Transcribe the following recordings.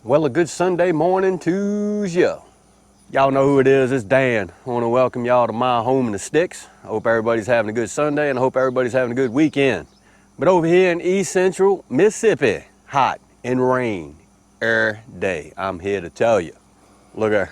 Well, a good Sunday morning to you. Y'all know who it is. It's Dan. I want to welcome y'all to my home in the sticks. I hope everybody's having a good Sunday and I hope everybody's having a good weekend. But over here in East Central Mississippi, hot and rain every day. I'm here to tell you. Look here.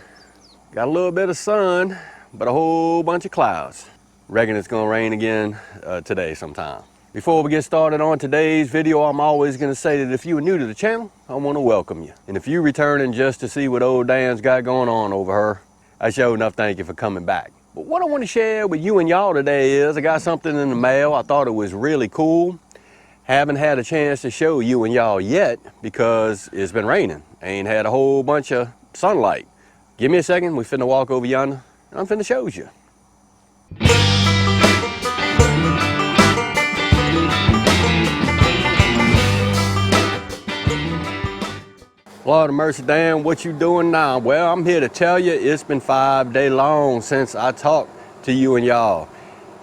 Got a little bit of sun, but a whole bunch of clouds. Reckon it's gonna rain again today sometime. Before we get started on today's video, I'm always gonna say that if you are new to the channel, I wanna welcome you. And if you're returning just to see what old Dan's got going on over her, I sure enough thank you for coming back. But what I wanna share with you and y'all today is I got something in the mail. I thought it was really cool. Haven't had a chance to show you and y'all yet because it's been raining. Ain't had a whole bunch of sunlight. Give me a second, we finna walk over yonder and I'm finna show you. Lord of mercy, Dan, what you doing now? Well, I'm here to tell you it's been 5 days long since I talked to you and y'all.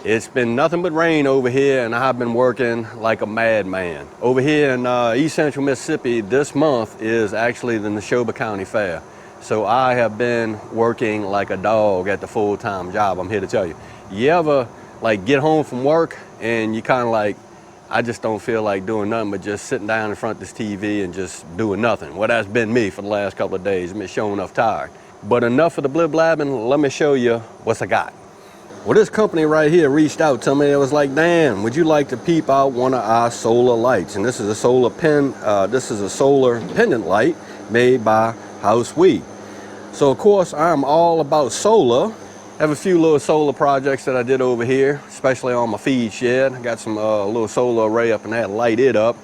It's been nothing but rain over here and I've been working like a madman. Over here in East Central Mississippi, this month is actually the Neshoba County Fair. So I have been working like a dog at the full-time job, I'm here to tell you. You ever like get home from work and you kind of like, I just don't feel like doing nothing but just sitting down in front of this TV and just doing nothing. Well, that's been me for the last couple of days. I've been showing enough tired. But enough of the blib blabbing, let me show you what I got. Well, this company right here reached out to me. It was like, Dan, would you like to peep out one of our solar lights? And this is a solar pendant light made by Whousewe. So of course, I'm all about solar. I have a few little solar projects that I did over here, especially on my feed shed. I got some little solar array up in that, light it up.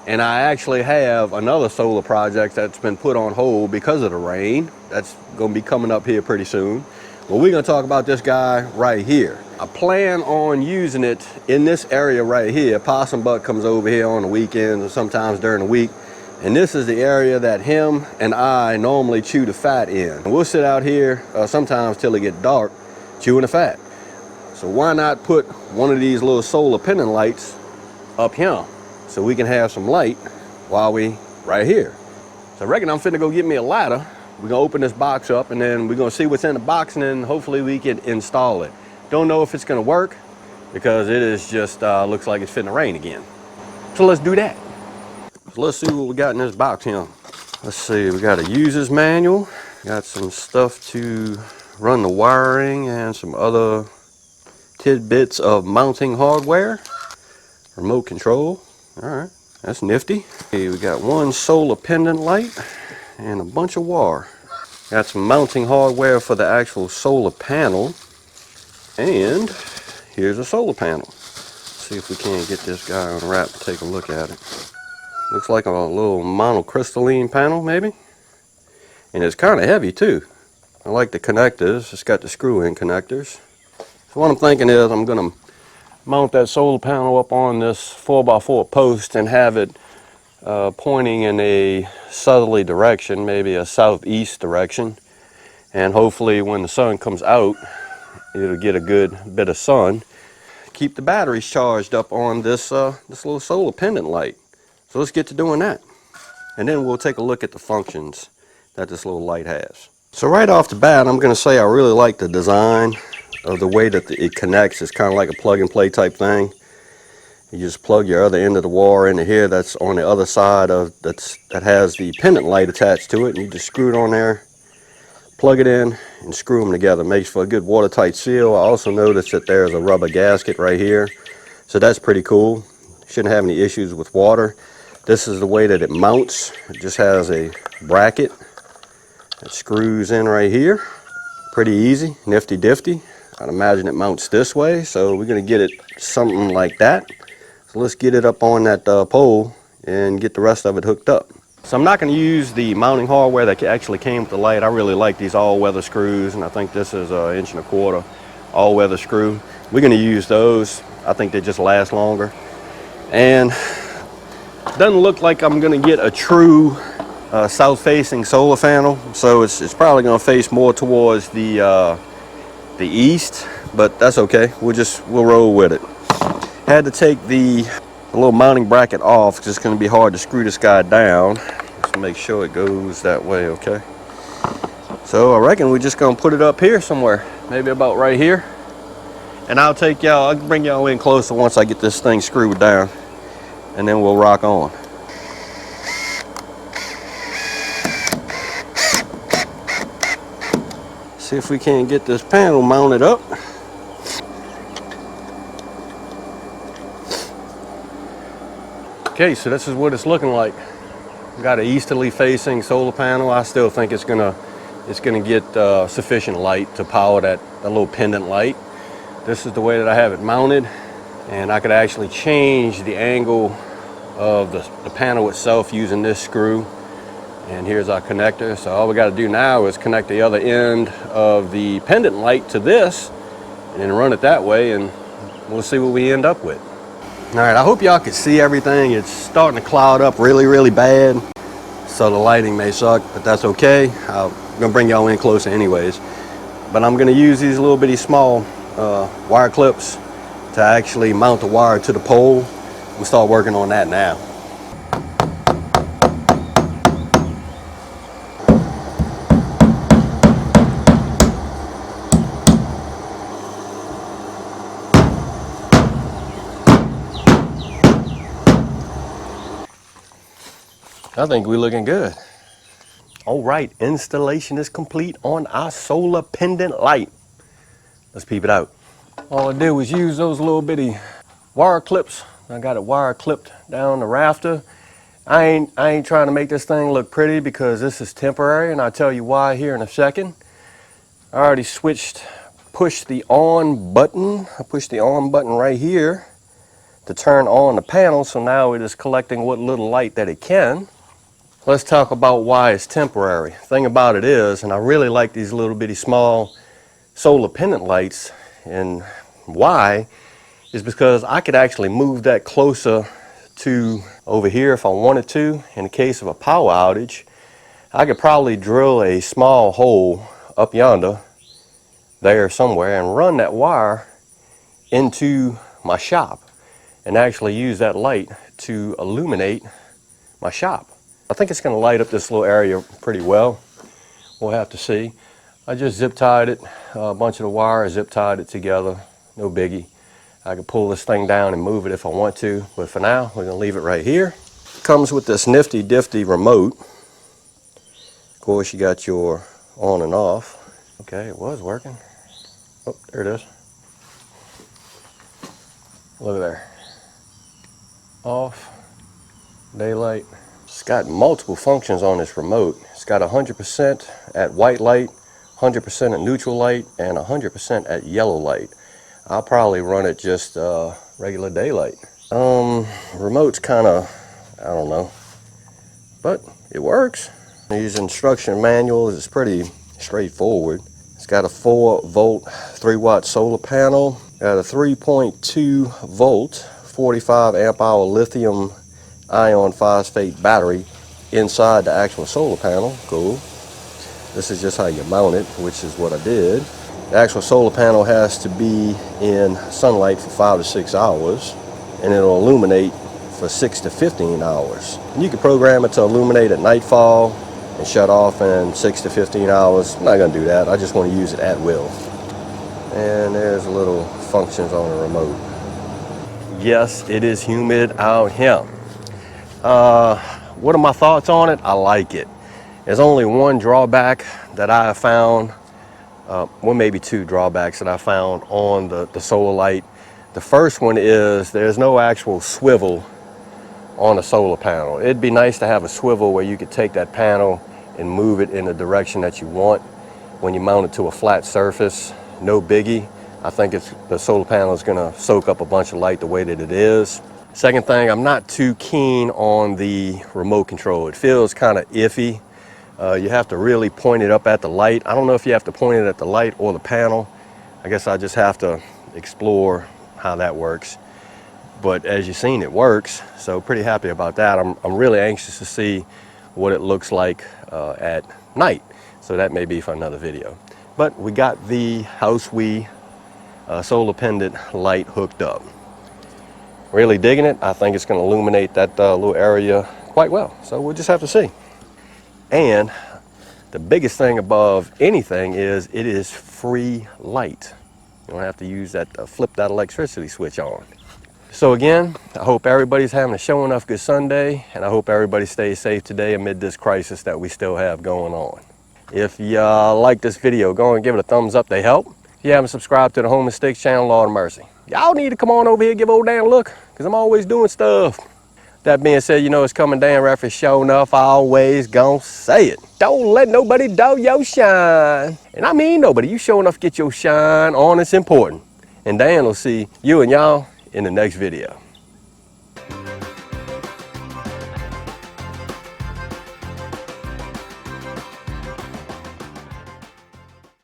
And I actually have another solar project that's been put on hold because of the rain. That's gonna be coming up here pretty soon. Well, we're gonna talk about this guy right here. I plan on using it in this area right here. Possum Buck comes over here on the weekends or sometimes during the week. And this is the area that him and I normally chew the fat in. And we'll sit out here sometimes till it get dark, chewing the fat. So why not put one of these little solar pendant lights up here so we can have some light while we right here. So I reckon I'm finna go get me a ladder. We're gonna open this box up and then we're gonna see what's in the box and then hopefully we can install it. Don't know if it's gonna work because it is just looks like it's finna rain again. So let's do that. So let's see what we got in this box here. Let's see, we got a user's manual. Got some stuff to run the wiring and some other tidbits of mounting hardware. Remote control. All right, that's nifty. Okay, we got one solar pendant light and a bunch of wire. Got some mounting hardware for the actual solar panel. And here's a solar panel. Let's see if we can't get this guy unwrapped and take a look at it. Looks like a little monocrystalline panel maybe. And it's kind of heavy too. I like the connectors. It's got the screw-in connectors. So what I'm thinking is I'm going to mount that solar panel up on this 4x4 post and have it pointing in a southerly direction, maybe a southeast direction. And hopefully when the sun comes out, it'll get a good bit of sun. Keep the batteries charged up on this little solar pendant light. So let's get to doing that. And then we'll take a look at the functions that this little light has. So right off the bat, I'm going to say I really like the design of the way that it connects. It's kind of like a plug and play type thing. You just plug your other end of the wire into here that's on the other side of that has the pendant light attached to it. And you just screw it on there, plug it in, and screw them together. Makes for a good watertight seal. I also noticed that there's a rubber gasket right here. So that's pretty cool. Shouldn't have any issues with water. This is the way that it mounts. It just has a bracket that screws in right here. Pretty easy, nifty difty. I'd imagine it mounts this way, so we're gonna get it something like that. So let's get it up on that pole and get the rest of it hooked up. So I'm not gonna use the mounting hardware that actually came with the light. I really like these all-weather screws, and I think this is an 1.25 inch all-weather screw. We're gonna use those. I think they just last longer. And doesn't look like I'm going to get a true south-facing solar panel, so it's probably going to face more towards the east, but that's okay. We'll roll with it. Had to take the little mounting bracket off because it's going to be hard to screw this guy down. Just make sure it goes that way, okay? So I reckon we're just gonna put it up here somewhere, maybe about right here. And I'll bring y'all in closer once I get this thing screwed down, and then we'll rock on. See if we can't get this panel mounted up. Okay, so this is what it's looking like. Got an easterly facing solar panel. I still think it's gonna get sufficient light to power that little pendant light. This is the way that I have it mounted, and I could actually change the angle of the panel itself using this screw. And here's our connector. So all we got to do now is connect the other end of the pendant light to this and then run it that way, and we'll see what we end up with. All right, I hope y'all can see everything. It's starting to cloud up really, really bad, so the lighting may suck, but that's okay. I'm gonna bring y'all in closer anyways. But I'm gonna use these little bitty small wire clips to actually mount the wire to the pole. We'll start working on that now. I think we're looking good. All right, installation is complete on our solar pendant light. Let's peep it out. All I did was use those little bitty wire clips. I got it wire clipped down the rafter. I ain't trying to make this thing look pretty because this is temporary, and I'll tell you why here in a second. I already pushed the on button. I pushed the on button right here to turn on the panel, so now it is collecting what little light that it can. Let's talk about why it's temporary. Thing about it is, and I really like these little bitty small solar pendant lights, and why is because I could actually move that closer to over here if I wanted to. In the case of a power outage, I could probably drill a small hole up yonder, there somewhere, and run that wire into my shop and actually use that light to illuminate my shop. I think it's going to light up this little area pretty well. We'll have to see. I just zip tied it, a bunch of the wire, zip tied it together, no biggie. I can pull this thing down and move it if I want to, but for now, we're going to leave it right here. Comes with this nifty difty remote. Of course, you got your on and off. Okay, it was working. Oh, there it is. Look at there. Off, daylight. It's got multiple functions on this remote. It's got 100% at white light, 100% at neutral light, and 100% at yellow light. I'll probably run it just regular daylight. Remote's kind of, I don't know, but it works. These instruction manuals is pretty straightforward. It's got a 4-volt, 3-watt solar panel, got a 3.2 volt, 45 amp hour lithium ion phosphate battery inside the actual solar panel. Cool. This is just how you mount it, which is what I did. The actual solar panel has to be in sunlight for 5 to 6 hours, and it'll illuminate for 6 to 15 hours. And you can program it to illuminate at nightfall and shut off in 6 to 15 hours. I'm not going to do that. I just want to use it at will. And there's little functions on the remote. Yes, it is humid out here. What are my thoughts on it? I like it. There's only one drawback that I have found, well, maybe 2 drawbacks that I found on the solar light. The first one is there's no actual swivel on a solar panel. It'd be nice to have a swivel where you could take that panel and move it in the direction that you want. When you mount it to a flat surface, no biggie. I think the solar panel is going to soak up a bunch of light the way that it is. Second thing, I'm not too keen on the remote control. It feels kind of iffy. You have to really point it up at the light. I don't know if you have to point it at the light or the panel. I guess I just have to explore how that works. But as you've seen, it works. So pretty happy about that. I'm really anxious to see what it looks like at night. So that may be for another video. But we got the Whousewe solar pendant light hooked up. Really digging it. I think it's going to illuminate that little area quite well. So we'll just have to see. And the biggest thing above anything is it is free light. You don't have to use that, flip that electricity switch on. So again, I hope everybody's having a show enough good Sunday, and I hope everybody stays safe today amid this crisis that we still have going on. If you like this video, go and give it a thumbs up, they help. If you haven't subscribed to the Home and Sticks channel, Lord of mercy. Y'all need to come on over here, give old Dan a look, because I'm always doing stuff. That being said, you know it's coming down right for sure enough. I always gonna say it. Don't let nobody dull your shine. And I mean nobody. You sure enough get your shine on. It's important. And Dan will see you and y'all in the next video.